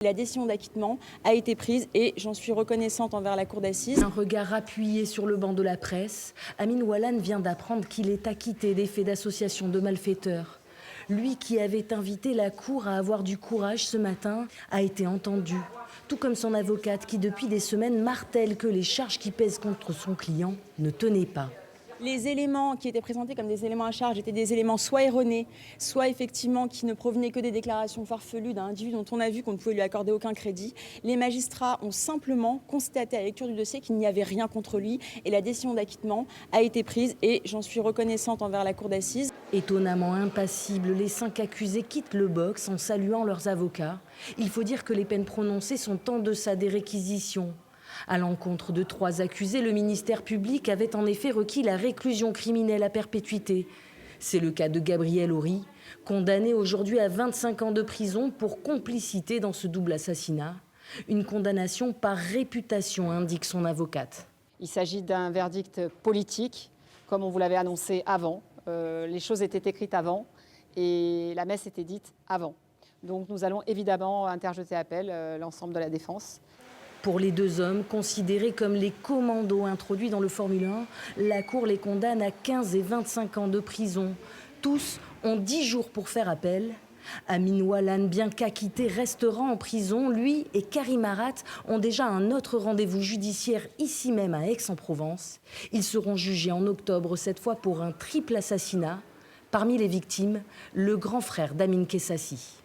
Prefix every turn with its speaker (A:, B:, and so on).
A: La décision d'acquittement a été prise et j'en suis reconnaissante envers la cour d'assises.
B: Un regard appuyé sur le banc de la presse, Amine Oualan vient d'apprendre qu'il est acquitté des faits d'association de malfaiteurs. Lui qui avait invité la cour à avoir du courage ce matin a été entendu. Tout comme son avocate qui depuis des semaines martèle que les charges qui pèsent contre son client ne tenaient pas.
A: Les éléments qui étaient présentés comme des éléments à charge étaient des éléments soit erronés, soit effectivement qui ne provenaient que des déclarations farfelues d'un individu dont on a vu qu'on ne pouvait lui accorder aucun crédit. Les magistrats ont simplement constaté à la lecture du dossier qu'il n'y avait rien contre lui et la décision d'acquittement a été prise et j'en suis reconnaissante envers la cour d'assises.
B: Étonnamment impassibles, les 5 accusés quittent le box en saluant leurs avocats. Il faut dire que les peines prononcées sont en deçà des réquisitions. À l'encontre de 3 accusés, le ministère public avait en effet requis la réclusion criminelle à perpétuité. C'est le cas de Gabriel Horry, condamné aujourd'hui à 25 ans de prison pour complicité dans ce double assassinat. Une condamnation par réputation, indique son avocate.
C: Il s'agit d'un verdict politique, comme on vous l'avait annoncé avant. Les choses étaient écrites avant et la messe était dite avant. Donc nous allons évidemment interjeter appel, l'ensemble de la défense.
B: Pour les 2 hommes, considérés comme les commandos introduits dans le Formule 1, la Cour les condamne à 15 et 25 ans de prison. Tous ont 10 jours pour faire appel. Amine Oualan, bien qu'acquitté, restera en prison. Lui et Karim Arat ont déjà un autre rendez-vous judiciaire ici même à Aix-en-Provence. Ils seront jugés en octobre, cette fois pour un triple assassinat. Parmi les victimes, le grand frère d'Amine Kessassi.